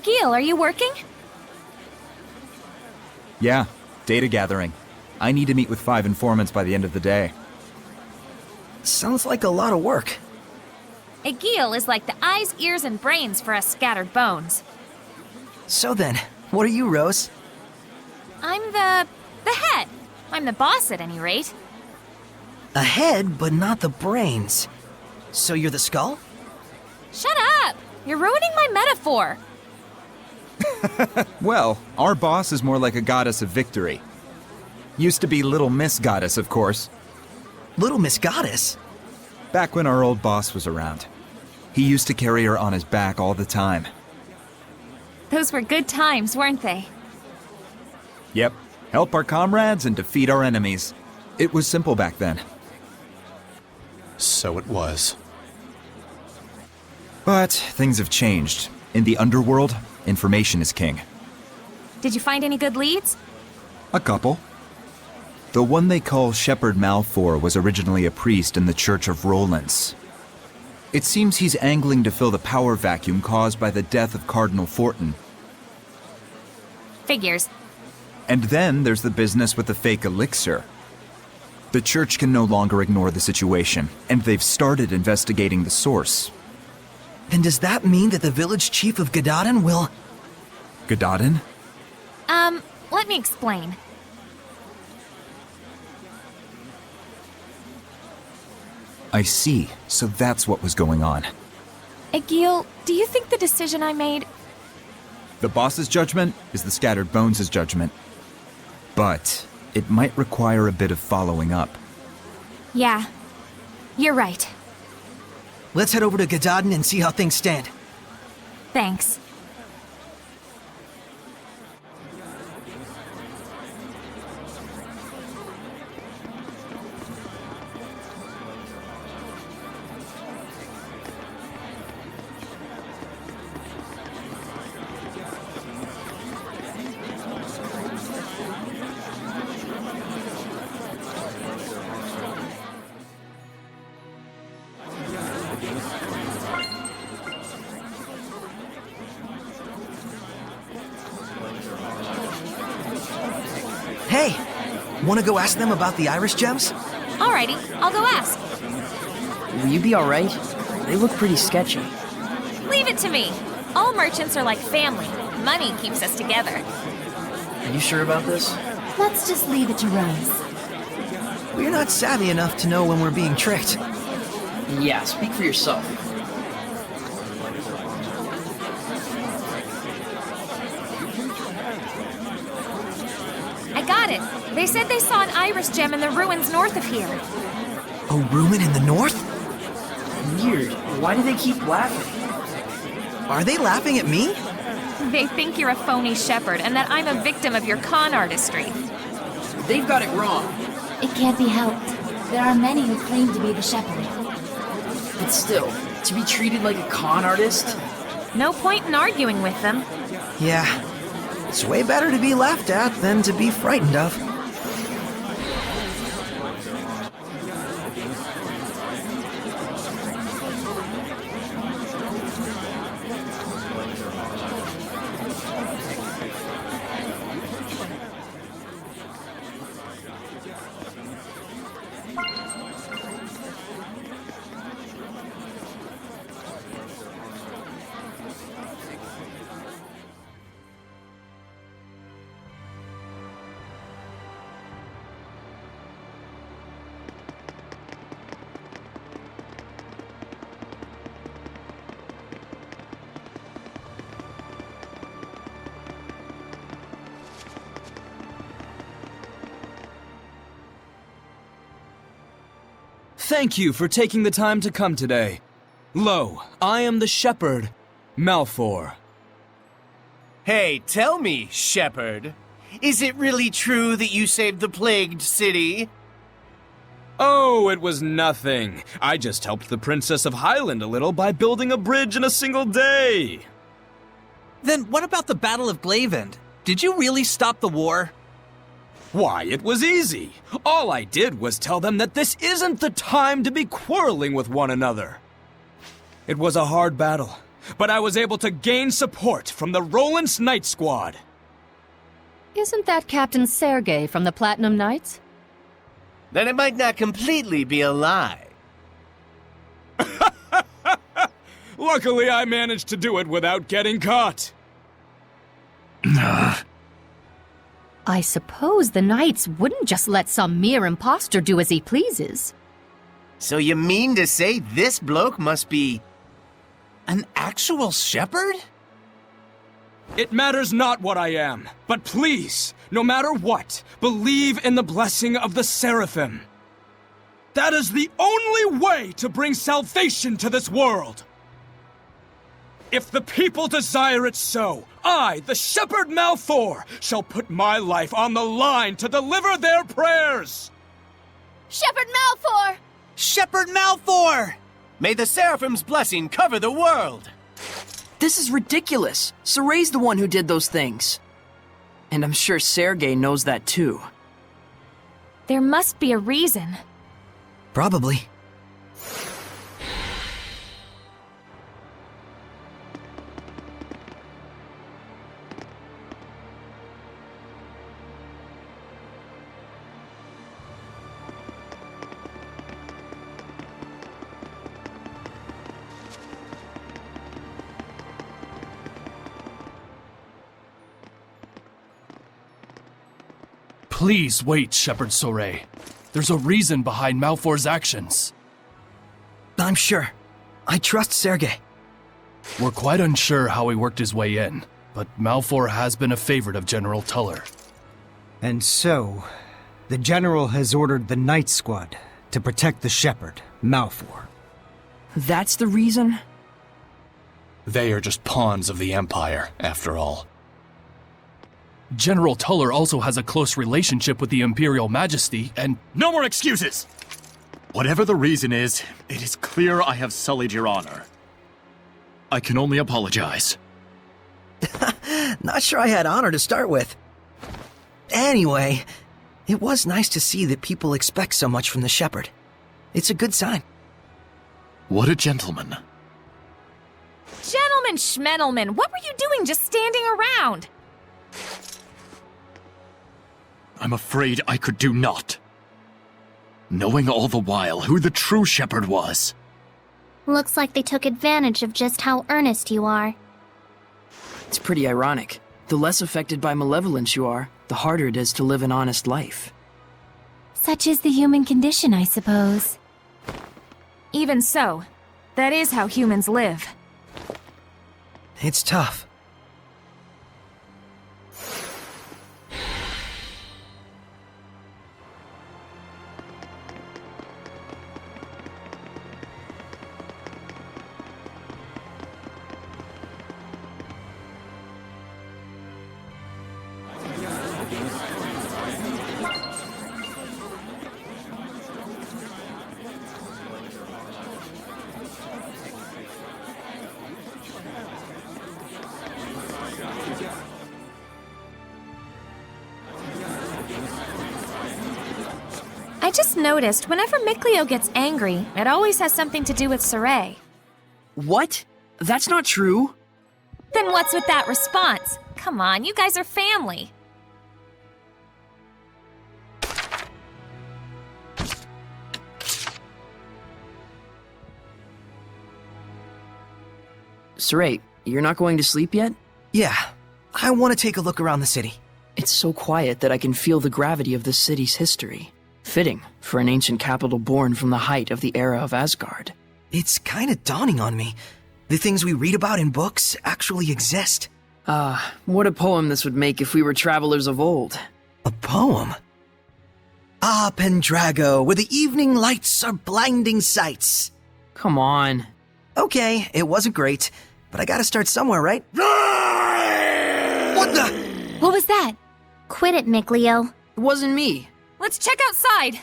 Agil, are you working? Yeah, data gathering. I need to meet with 5 informants by the end of the day. Sounds like a lot of work. Agil is like the eyes, ears, and brains for us scattered bones. So then, what are you, Rose? I'm the head. I'm the boss at any rate. A head, but not the brains. So you're the skull? Shut up! You're ruining my metaphor. Well, our boss is more like a goddess of victory. Used to be Little Miss Goddess, of course. Little Miss Goddess? Back when our old boss was around. He used to carry her on his back all the time. Those were good times, weren't they? Yep, help our comrades and defeat our enemies. It was simple back then. So it was. But things have changed. In the underworld, information is king. Did you find any good leads? A couple. The one they call Shepherd Malfour was originally a priest in the Church of Rollins. It seems he's angling to fill the power vacuum caused by the death of Cardinal Fortin. Figures. And then there's the business with the fake elixir. The church can no longer ignore the situation, and they've started investigating the source. Then does that mean that the village chief of Gadaden will... Gadaden? Let me explain. I see. So that's what was going on. Agil, do you think the decision I made... The boss's judgment is the Scattered Bones' judgment. But it might require a bit of following up. Yeah, you're right. Let's head over to Gadaden and see how things stand. Thanks. Hey, wanna go ask them about the iris gems? Alrighty, I'll go ask. Will you be alright? They look pretty sketchy. Leave it to me. All merchants are like family. Money keeps us together. Are you sure about this? Let's just leave it to Rose. We're not savvy enough to know when we're being tricked. Yeah, speak for yourself. I got it. They said they saw an iris gem in the ruins north of here. A ruin in the north? Weird. Why do they keep laughing? Are they laughing at me? They think you're a phony shepherd and that I'm a victim of your con artistry. They've got it wrong. It can't be helped. There are many who claim to be the shepherd. But still, to be treated like a con artist? No point in arguing with them. Yeah. It's way better to be laughed at than to be frightened of. Thank you for taking the time to come today. Lo, I am the shepherd, Malfour. Hey, tell me, shepherd, is it really true that you saved the plagued city? Oh, it was nothing. I just helped the Princess of Highland a little by building a bridge in a single day. Then what about the Battle of Glavend? Did you really stop the war? Why, it was easy. All I did was tell them that this isn't the time to be quarreling with one another. It was a hard battle, but I was able to gain support from the Roland's Knight Squad. Isn't that Captain Sergei from the Platinum Knights? Then it might not completely be a lie. Luckily, I managed to do it without getting caught. I suppose the Knights wouldn't just let some mere imposter do as he pleases. So you mean to say this bloke must be... An actual shepherd? It matters not what I am, but please, no matter what, believe in the blessing of the Seraphim. That is the only way to bring salvation to this world. If the people desire it so, I, the Shepherd Malfour, shall put my life on the line to deliver their prayers! Shepherd Malfour! Shepherd Malfour! May the Seraphim's blessing cover the world! This is ridiculous. Soray's the one who did those things. And I'm sure Sergei knows that too. There must be a reason. Probably. Please wait, Shepherd Soray. There's a reason behind Malfour's actions. I'm sure. I trust Sergei. We're quite unsure how he worked his way in, but Malfour has been a favorite of General Tuller. And so, the General has ordered the Knight Squad to protect the Shepherd, Malfour. That's the reason? They are just pawns of the Empire, after all. General Tuller also has a close relationship with the Imperial Majesty, and— No more excuses! Whatever the reason is, it is clear I have sullied your honor. I can only apologize. Not sure I had honor to start with. Anyway, it was nice to see that people expect so much from the Shepherd. It's a good sign. What a gentleman. Gentleman Schmendelman, what were you doing just standing around? I'm afraid I could do naught. Knowing all the while who the true shepherd was. Looks like they took advantage of just how earnest you are. It's pretty ironic. The less affected by malevolence you are, the harder it is to live an honest life. Such is the human condition, I suppose. Even so, that is how humans live. It's tough. I just noticed whenever Mikleo gets angry, it always has something to do with Soray. What? That's not true. Then what's with that response? Come on, you guys are family. Saray, you're not going to sleep yet? Yeah, I want to take a look around the city. It's so quiet that I can feel the gravity of this city's history. Fitting for an ancient capital born from the height of the era of Asgard. It's kind of dawning on me. The things we read about in books actually exist. What a poem this would make if we were travelers of old. A poem? Ah, Pendrago, where the evening lights are blinding sights. Come on. Okay, it wasn't great, but I gotta start somewhere, right? What the? What was that? Quit it, Mikleo. It wasn't me. Let's check outside.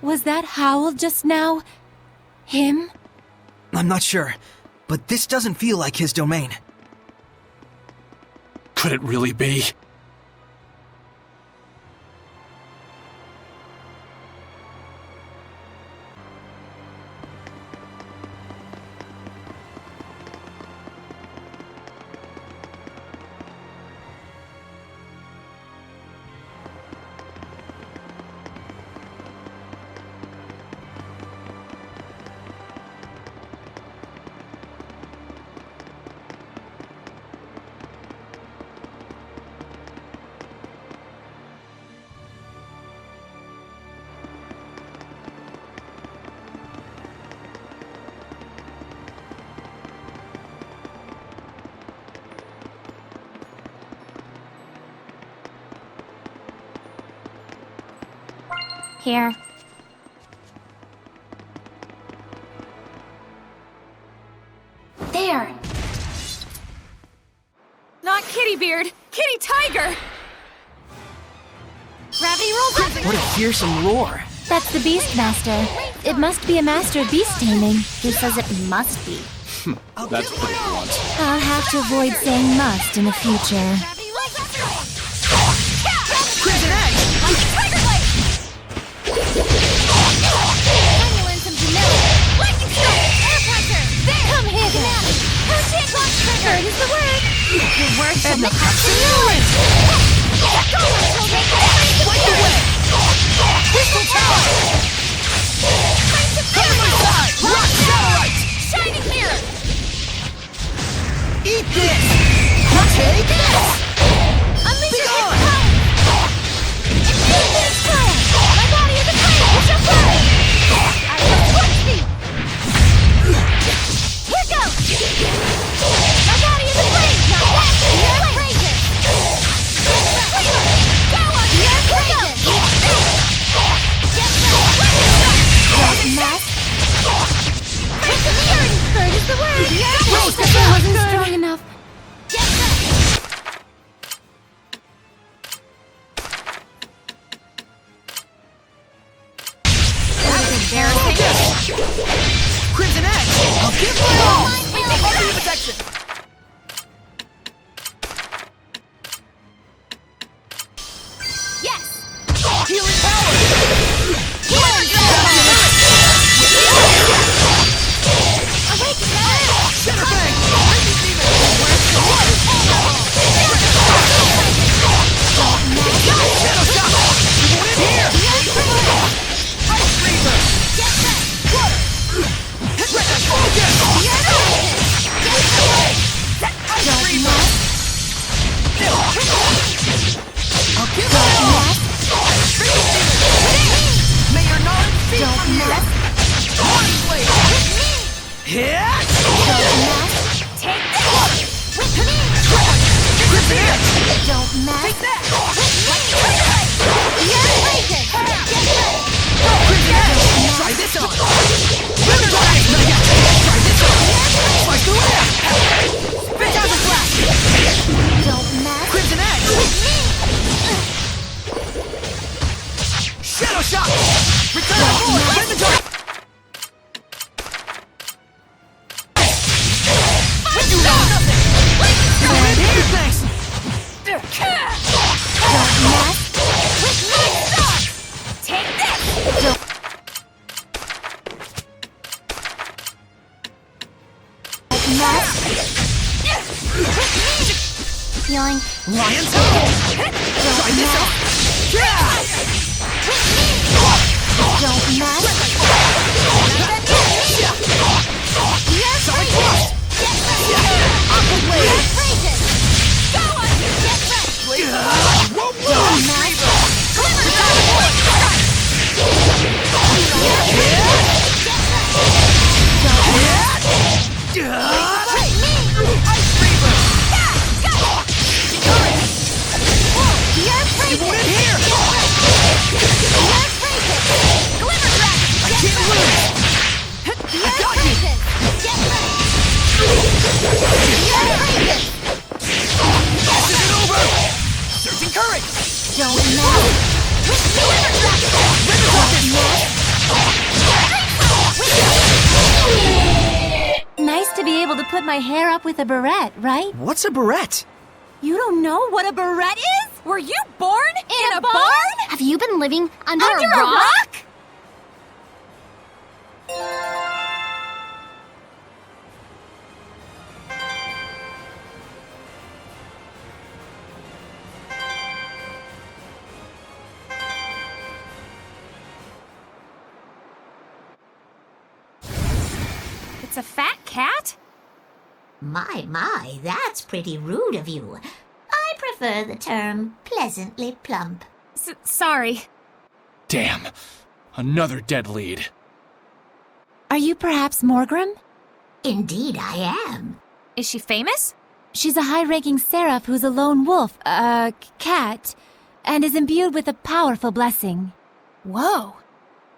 Was that Howl just now? Him? I'm not sure, but this doesn't feel like his domain. Could it really be? here. There! Not Kitty Beard! Kitty Tiger! Gravity rolls up! What a fearsome roar! That's the beastmaster. It must be a master of beast taming. Who says it must be? That's pretty blunt. I'll have to avoid saying must in the future. Crimson Edge! Tiger Blade! Stimulants and vanilla! Lightning strike! Air puncher! There! Come here, banana! Potion clock trigger! Is the word! Your word shall make us fluid! Go, children! Light the way! Crystal Tower! Flames of fury! Rock Satellite! Shining Mirror! Eat this! Take this! Unleash your hidden power! Infinite fire! My body is a flame! It shall burn! I shall scorch thee! Here goes! My body is a flame! Not that! Your praises! Flavor! Go on! Your praises! Get ready! Don't mess! Break the fury! Bird is the word! Wait, that wasn't strong enough! Get ready! Crimson Edge! I'll give my all! Ultimate protection! Yes! Healing power! Awaken now! Seraphic! Shadow Shot! Here! Ice Reaver! Focus! I'll give it all! May your knowledge be from you! One blade! Hit! Take this! With me! Crimson Edge! Don't mess! Take that! You're waiting! Crimson Edge! Try this on! River Blast! Not yet! Try this on! Slice the way! Spit out the flash! Don't mess! Crimson Edge! With me! Shadow Shot! Return to forward! Inventory! You know nothing! Thanks! Don't mess! With me! Stop! Take this! Don't mess! Yoink! Lion's Hold! Try this on! Don't mess! Solid Thrust! Aqua Blade! Go on! Get ready! Whoa! Don't mess! Ice Reaver! You're It won't end here! Glimmer Dragon! I can't lose! I got you! Get ready! This isn't over! Surging Courage! Don't mess! Glimmer Dragon! Nice to be able to put my hair up with a barrette, right? What's a barrette? You don't know what a barrette is? Were you born in a barn? Have you been living under Under a rock? It's a fat cat? My, that's pretty rude of you. I prefer the term pleasantly plump. Sorry. Damn. Another dead lead. Are you perhaps Morgrim? Indeed I am. Is she famous? She's a high-ranking seraph who's a lone wolf, cat, and is imbued with a powerful blessing. Whoa.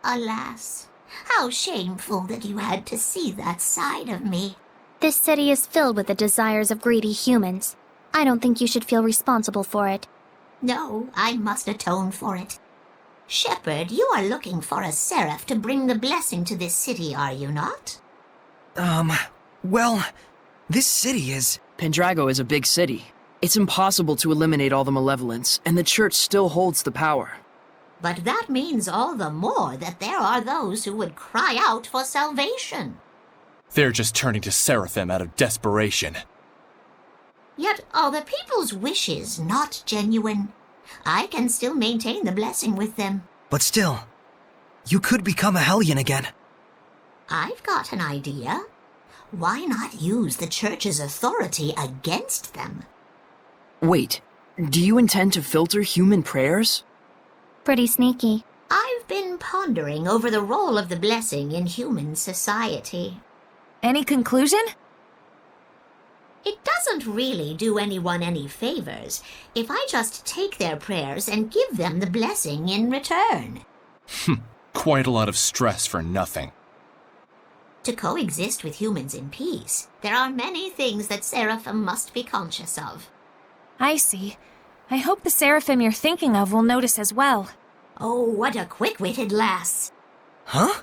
Alas, how shameful that you had to see that side of me. This city is filled with the desires of greedy humans. I don't think you should feel responsible for it. No, I must atone for it. Shepherd, you are looking for a seraph to bring the blessing to this city, are you not? Well, this city is... Pendrago is a big city. It's impossible to eliminate all the malevolence, and the church still holds the power. But that means all the more that there are those who would cry out for salvation. They're just turning to Seraphim out of desperation. Yet are the people's wishes not genuine? I can still maintain the blessing with them. But still, you could become a Hellion again. I've got an idea. Why not use the church's authority against them? Wait, do you intend to filter human prayers? Pretty sneaky. I've been pondering over the role of the blessing in human society. Any conclusion? It doesn't really do anyone any favors if I just take their prayers and give them the blessing in return. Quite a lot of stress for nothing. To coexist with humans in peace, there are many things that Seraphim must be conscious of. I see. I hope the Seraphim you're thinking of will notice as well. Oh, what a quick-witted lass. Huh?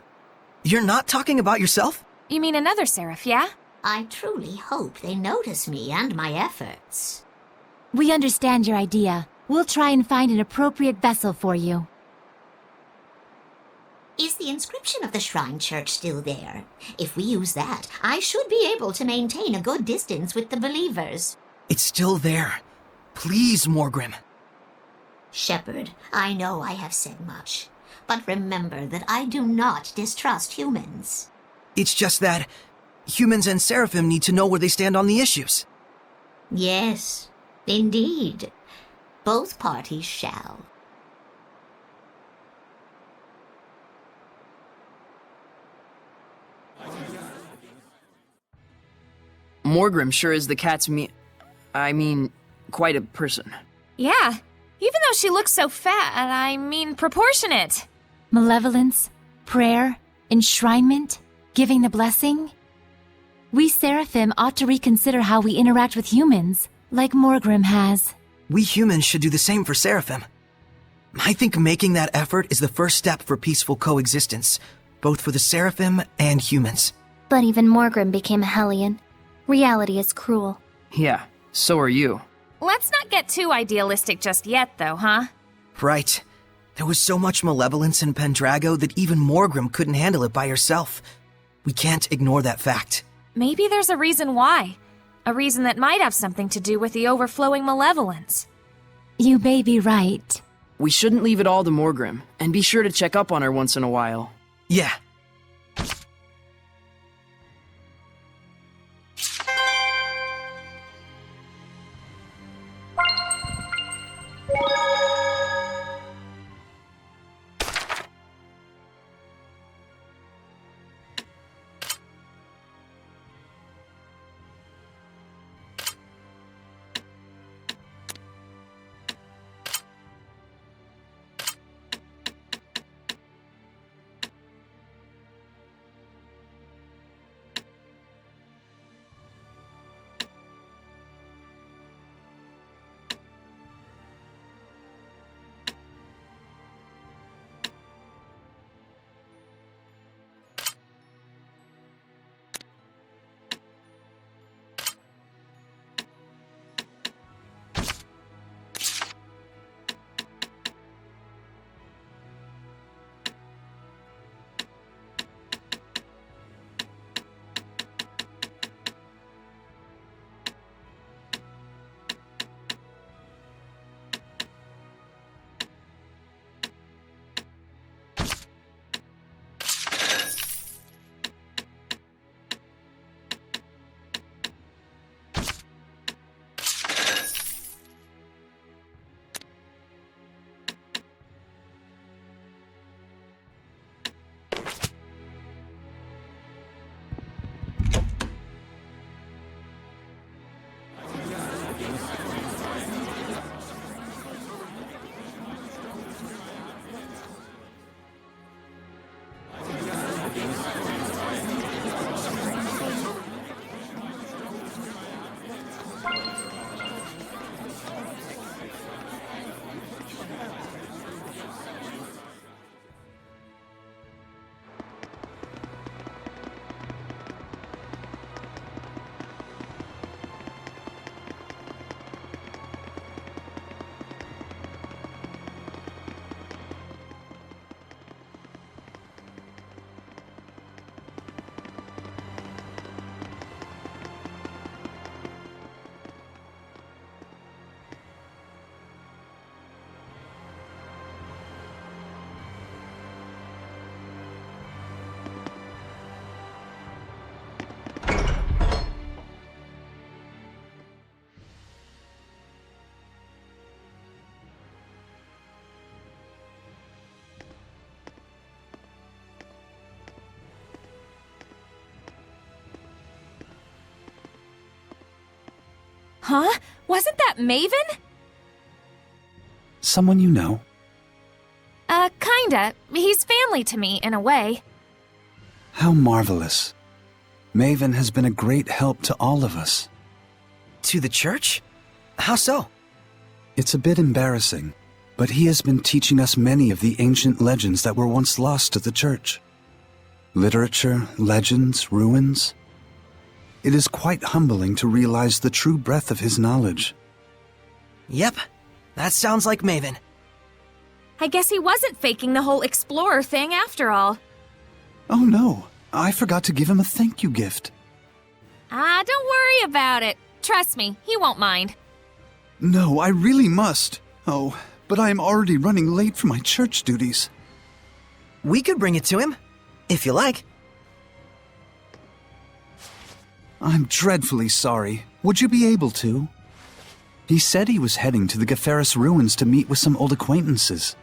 You're not talking about yourself? You mean another Seraph, yeah? I truly hope they notice me and my efforts. We understand your idea. We'll try and find an appropriate vessel for you. Is the inscription of the Shrine Church still there? If we use that, I should be able to maintain a good distance with the believers. It's still there. Please, Morgrim. Shepherd, I know I have said much, but remember that I do not distrust humans. It's just that humans and Seraphim need to know where they stand on the issues. Yes, indeed. Both parties shall. Morgrim sure is the cat's quite a person. Yeah, even though she looks so fat, proportionate. Malevolence, prayer, enshrinement, giving the blessing. We Seraphim ought to reconsider how we interact with humans, like Morgrim has. We humans should do the same for Seraphim. I think making that effort is the first step for peaceful coexistence, both for the Seraphim and humans. But even Morgrim became a Hellion. Reality is cruel. Yeah, so are you. Let's not get too idealistic just yet, though, huh? Right. There was so much malevolence in Pendrago that even Morgrim couldn't handle it by herself. We can't ignore that fact. Maybe there's a reason why. A reason that might have something to do with the overflowing malevolence. You may be right. We shouldn't leave it all to Morgrim, and be sure to check up on her once in a while. Yeah. Huh? Wasn't that Maven? Someone you know? Kinda. He's family to me, in a way. How marvelous. Maven has been a great help to all of us. To the church? How so? It's a bit embarrassing, but he has been teaching us many of the ancient legends that were once lost to the church. Literature, legends, ruins. It is quite humbling to realize the true breadth of his knowledge. Yep, that sounds like Maven. I guess he wasn't faking the whole explorer thing after all. Oh no, I forgot to give him a thank you gift. Don't worry about it. Trust me, he won't mind. No, I really must. Oh, but I am already running late for my church duties. We could bring it to him, if you like. I'm dreadfully sorry. Would you be able to? He said he was heading to the Gaferis ruins to meet with some old acquaintances.